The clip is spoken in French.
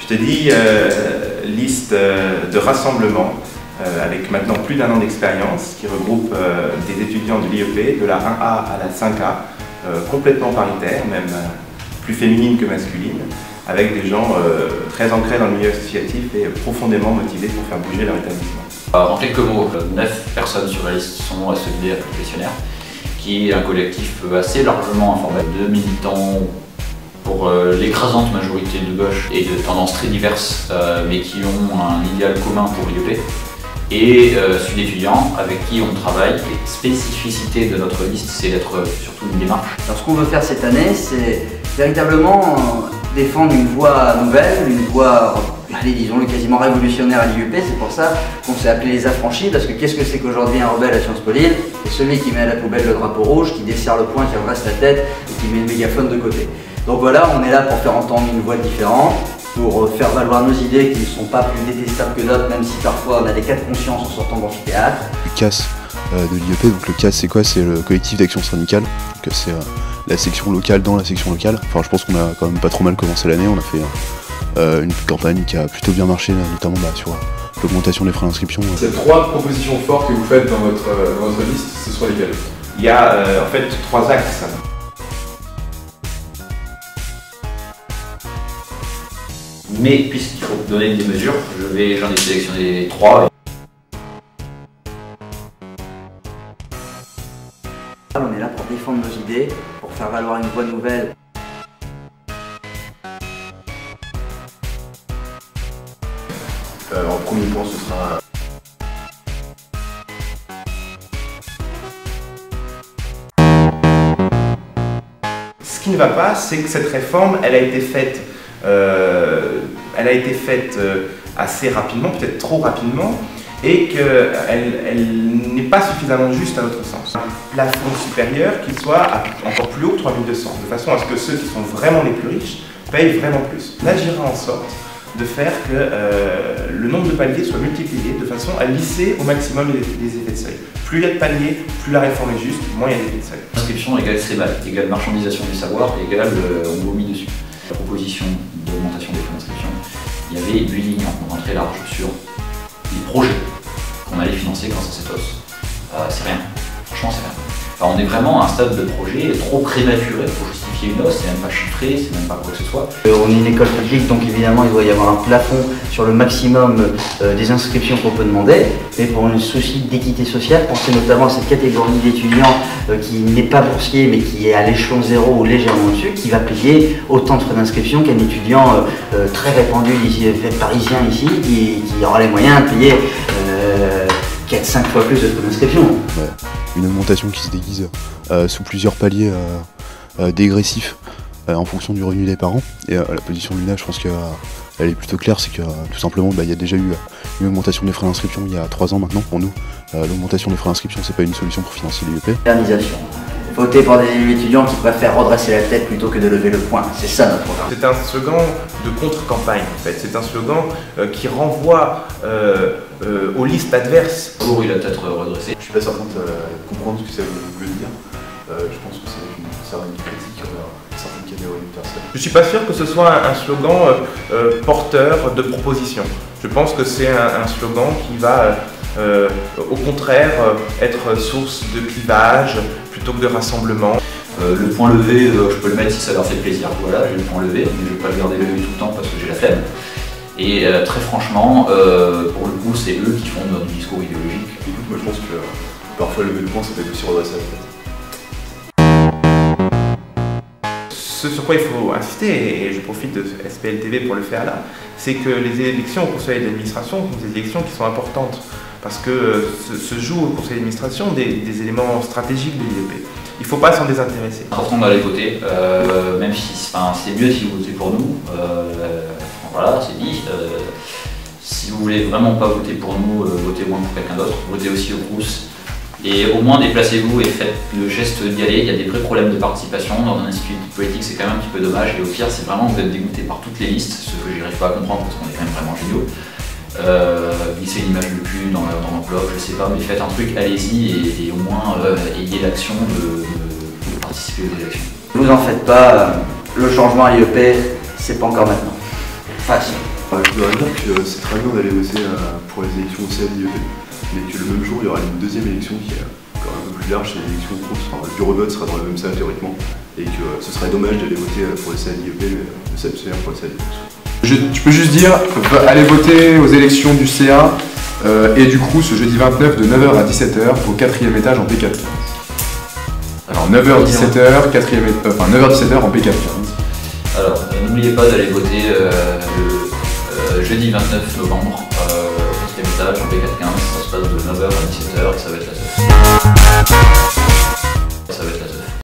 Je te dis liste de rassemblement avec maintenant plus d'1 an d'expérience qui regroupe des étudiants de l'IEP, de la 1A à la 5A, complètement paritaire, même plus féminine que masculine, avec des gens très ancrés dans le milieu associatif et profondément motivés pour faire bouger leur établissement. En quelques mots, 9 personnes sur la liste sont solidaires professionnels, qui est un collectif assez largement informel de militants pour l'écrasante majorité de gauche et de tendances très diverses, mais qui ont un idéal commun pour l'IEP, et sud étudiants avec qui on travaille. Les spécificités de notre liste, c'est d'être surtout une démarche. Alors, ce qu'on veut faire cette année, c'est véritablement défendre une voie nouvelle, une voie, allez, disons-le, quasiment révolutionnaire à l'IEP. C'est pour ça qu'on s'est appelé les affranchis, parce que qu'est-ce que c'est qu'aujourd'hui un rebelle à Sciences Po Lille? C'est celui qui met à la poubelle le drapeau rouge, qui desserre le poing, qui redresse la tête et qui met le mégaphone de côté. Donc voilà, on est là pour faire entendre une voix différente, pour faire valoir nos idées qui ne sont pas plus détestables que d'autres, même si parfois on a des cas de conscience en sortant d'amphithéâtre. Le CAS de l'IEP, donc le CAS c'est quoi? C'est le collectif d'action syndicale, donc c'est la section locale dans la section locale. Enfin, je pense qu'on a quand même pas trop mal commencé l'année, on a fait une campagne qui a plutôt bien marché, notamment sur l'augmentation des frais d'inscription. Ces 3 propositions fortes que vous faites dans votre liste, ce sont lesquelles? Il y a en fait 3 axes. Mais puisqu'il faut donner des mesures, j'en ai sélectionné 3. On est là pour défendre nos idées, pour faire valoir une voie nouvelle. En premier point, ce sera... Ce qui ne va pas, c'est que cette réforme, elle a été faite assez rapidement, peut-être trop rapidement, et qu'elle n'est pas suffisamment juste à notre sens. Un plafond supérieur qui soit encore plus haut que 3200, de façon à ce que ceux qui sont vraiment les plus riches payent vraiment plus. On agira en sorte de faire que le nombre de paliers soit multiplié de façon à lisser au maximum les effets de seuil. Plus il y a de paliers, plus la réforme est juste, moins il y a d'effets de seuil. Inscription égale CEMAL, égale marchandisation du savoir, égale on vomit dessus. La proposition d'augmentation des frais d'inscription, il y avait 8 lignes en nombre très large sur les projets qu'on allait financer grâce à cette hausse. C'est rien, franchement c'est rien. Enfin, on est vraiment à un stade de projet trop prématuré pour justifier une hausse, c'est même pas chiffré, c'est même pas quoi que ce soit. On est une école publique, donc évidemment il doit y avoir un plafond sur le maximum des inscriptions qu'on peut demander, mais pour un souci d'équité sociale, pensez notamment à cette catégorie d'étudiants qui n'est pas boursier mais qui est à l'échelon 0 ou légèrement au-dessus, qui va payer autant de frais d'inscription qu'un étudiant très répandu ici, parisien ici, qui aura les moyens de payer 4-5 fois plus de frais d'inscription. Ouais. Une augmentation qui se déguise sous plusieurs paliers dégressifs en fonction du revenu des parents. Et la position de l'UNA, je pense qu'elle est plutôt claire, c'est que tout simplement il y a déjà eu une augmentation des frais d'inscription il y a 3 ans maintenant pour nous. L'augmentation des frais d'inscription, c'est pas une solution pour financer l'IEP. Modernisation. Voter pour des élus étudiants qui préfèrent redresser la tête plutôt que de lever le poing. C'est ça notre programme. C'est un slogan de contre-campagne en fait. C'est un slogan qui renvoie aux listes adverses. Le jour il a peut-être redressé. Je suis pas certain de comprendre ce que ça veut dire. Je pense que ça sert à une critique envers certaines catégories de personnes. Je ne suis pas sûr que ce soit un slogan porteur de propositions. Je pense que c'est un slogan qui va au contraire être source de clivage plutôt que de rassemblement. Le point levé, je peux le mettre si ça leur fait plaisir. Voilà, j'ai le point levé, mais je ne vais pas le garder levé tout le temps parce que j'ai la flemme. Et très franchement, pour le coup, c'est eux qui font notre discours idéologique. Écoute, moi je pense que parfois lever le point, ça peut être aussi redresser la tête. Ce sur quoi il faut insister, et je profite de SPLTV pour le faire là, c'est que les élections au conseil d'administration sont des élections qui sont importantes parce que se jouent au conseil d'administration des éléments stratégiques de l'IEP. Il ne faut pas s'en désintéresser. C'est important d'aller voter, même si c'est mieux si vous votez pour nous. Voilà, c'est dit. Si vous voulez vraiment pas voter pour nous, votez moins pour quelqu'un d'autre. Votez aussi au Crous. Et au moins déplacez-vous et faites le geste d'y aller. Il y a des vrais problèmes de participation. Dans un institut politique, c'est quand même un petit peu dommage. Et au pire, c'est vraiment que vous êtes dégoûté par toutes les listes, ce que j'arrive pas à comprendre parce qu'on est quand même vraiment géniaux. Glissez une image de cul dans l'enveloppe, je sais pas, mais faites un truc, allez-y et au moins ayez l'action de participer aux élections. Ne vous en faites pas, le changement à l'IEP, c'est pas encore maintenant. Facile. Je voudrais dire que c'est très bien d'aller voter pour les élections au CADIEP, mais que le même jour il y aura une deuxième élection qui est quand même un peu plus large, c'est l'élection pro, le bureau de vote sera dans la même salle théoriquement, et que ce serait dommage d'aller voter pour le CADIEP, mais de s'abstenir pour le CADIEP. Tu peux juste dire, allez voter aux élections du CA et du CROUS ce jeudi 29 de 9h à 17h au 4e étage en P415. Alors 9h-17h, 9h-17h en P415. Alors, n'oubliez pas d'aller voter le jeudi 29 novembre au 4e étage en P415. Ça se passe de 9h à 17h et ça va être la fête.